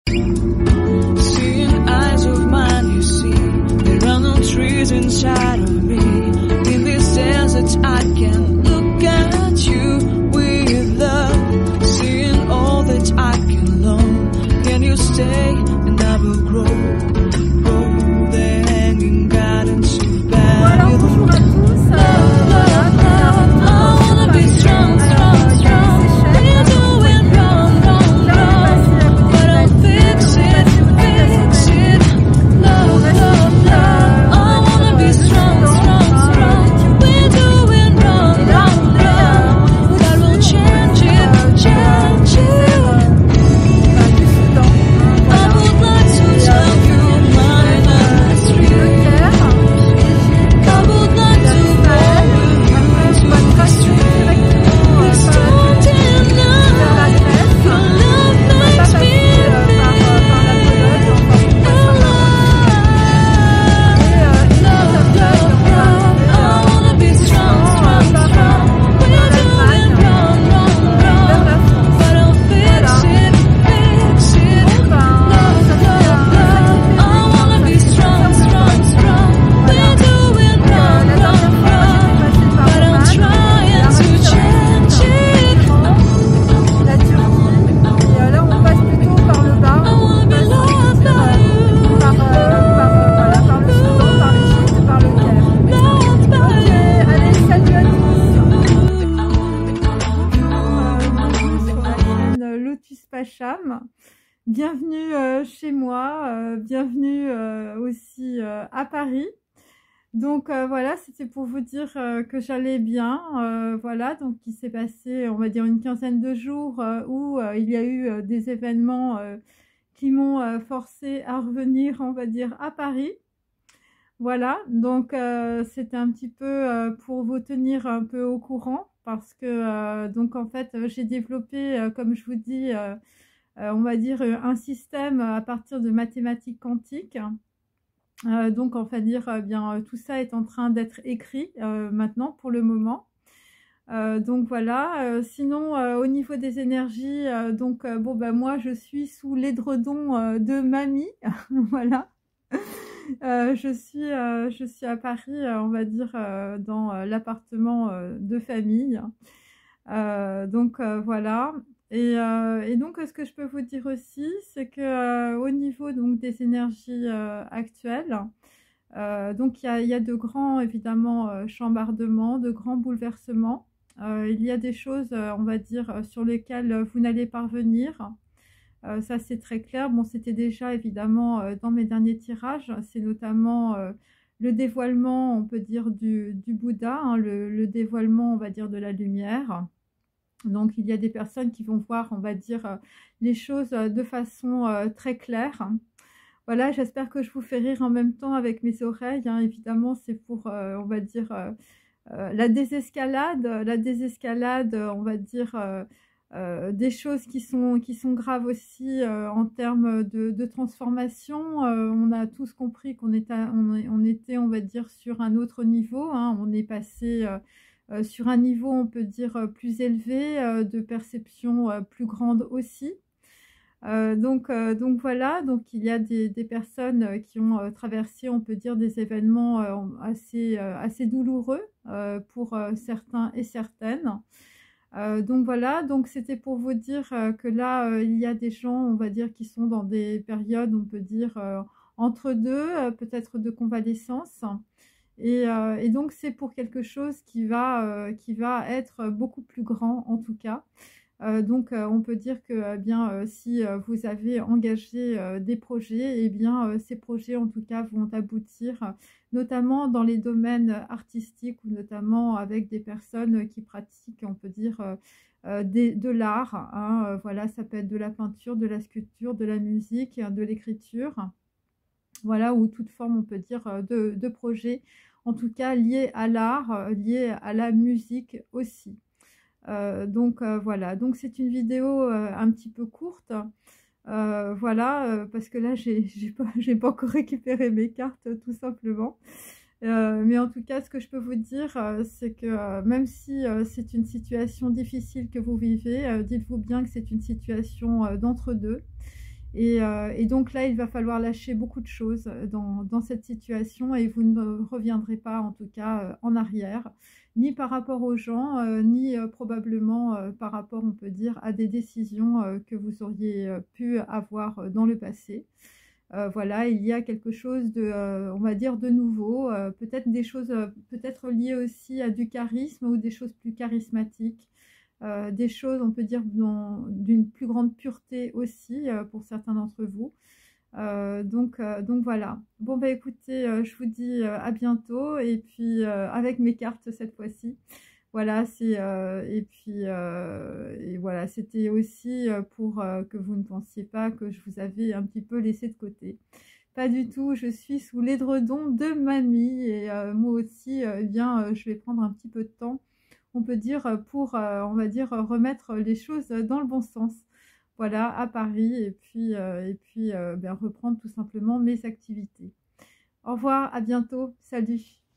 Seeing eyes of mine, you see, there are no trees inside of me. In this desert, I can look at you with love. Seeing all that I can learn. Can you stay and I will grow the hanging gardens of Voilà, bonjour à tous. I wanna be strong, strong, strong. We're doing wrong, wrong, wrong. But I'll fix it, fix it. Love, love, love. I wanna be strong, strong, strong. We're doing wrong, wrong, wrong. But we'll change it, change it. I would like to tell you my mystery. I would like to go with you into the street. It's don't deny your love makes me feel alive. Love, love, love. I wanna be strong, strong, strong. We're doing wrong, wrong, wrong. But I'll fix it, fix it. Love, love, love. I wanna be strong, strong, strong. We're doing wrong, wrong, wrong. But I'm trying to change it. La Turquie, et là on passe plutôt par le bas, I wanna be loved by you. par le Soudan, par l'Égypte, par le Caire. Loved by Ok, you. allez, salut à tous. Bienvenue sur la chaîne Lotus Pacham. Bienvenue chez moi, bienvenue aussi à Paris. Donc voilà, c'était pour vous dire que j'allais bien. Voilà, donc il s'est passé, on va dire, une quinzaine de jours où il y a eu des événements qui m'ont forcé à revenir, on va dire, à Paris. Voilà, donc c'était un petit peu pour vous tenir un peu au courant parce que donc en fait j'ai développé, comme je vous dis, on va dire un système à partir de mathématiques quantiques. Donc on va dire bien tout ça est en train d'être écrit maintenant pour le moment. Donc voilà, sinon au niveau des énergies, donc bon bah moi je suis sous l'édredon de mamie, voilà. Je suis à Paris, on va dire dans l'appartement de famille. Donc voilà. Et donc ce que je peux vous dire aussi, c'est que au niveau donc des énergies actuelles, donc il y a de grands évidemment chambardements, de grands bouleversements. Il y a des choses, on va dire, sur lesquelles vous n'allez parvenir. Ça c'est très clair. Bon, c'était déjà évidemment dans mes derniers tirages. C'est notamment le dévoilement, on peut dire, du Bouddha, hein, le dévoilement, on va dire, de la lumière. Donc il y a des personnes qui vont voir, on va dire, les choses de façon très claire. Voilà, j'espère que je vous fais rire en même temps avec mes oreilles, hein. Évidemment, c'est pour, on va dire, la désescalade, on va dire, des choses qui sont graves aussi en termes de transformation. On a tous compris qu'on était, on va dire, sur un autre niveau, hein. On est passé sur un niveau, on peut dire, plus élevé, de perception plus grande aussi. Donc voilà, donc il y a des personnes qui ont traversé, on peut dire, des événements assez douloureux pour certains et certaines. Donc voilà, donc c'était pour vous dire que là, il y a des gens, on va dire, qui sont dans des périodes, on peut dire, entre deux, peut-être de convalescence. Et donc c'est pour quelque chose qui va être beaucoup plus grand en tout cas. Donc on peut dire que bien si vous avez engagé des projets, et bien ces projets en tout cas vont aboutir, notamment dans les domaines artistiques ou notamment avec des personnes qui pratiquent, on peut dire, de l'art, hein. Voilà, ça peut être de la peinture, de la sculpture, de la musique, de l'écriture. Voilà, ou toute forme, on peut dire, de projet, en tout cas lié à l'art, lié à la musique aussi. Donc voilà, donc c'est une vidéo un petit peu courte, voilà, parce que là j'ai pas encore récupéré mes cartes tout simplement. Mais en tout cas, ce que je peux vous dire, c'est que même si c'est une situation difficile que vous vivez, dites-vous bien que c'est une situation d'entre-deux. Et donc là, il va falloir lâcher beaucoup de choses dans cette situation et vous ne reviendrez pas, en tout cas, en arrière, ni par rapport aux gens, ni probablement par rapport, on peut dire, à des décisions que vous auriez pu avoir dans le passé. Voilà, il y a quelque chose de, on va dire, de nouveau, peut-être des choses peut-être liées aussi à du charisme ou des choses plus charismatiques. Des choses, on peut dire, d'une plus grande pureté aussi pour certains d'entre vous. Donc voilà. Bon, bah écoutez, je vous dis à bientôt et puis avec mes cartes cette fois-ci. Voilà, et puis et voilà, c'était aussi pour que vous ne pensiez pas que je vous avais un petit peu laissé de côté. Pas du tout, je suis sous l'édredon de mamie et moi aussi, eh bien, je vais prendre un petit peu de temps, on peut dire, pour, on va dire, remettre les choses dans le bon sens. Voilà, à Paris et puis ben, reprendre tout simplement mes activités. Au revoir, à bientôt, salut!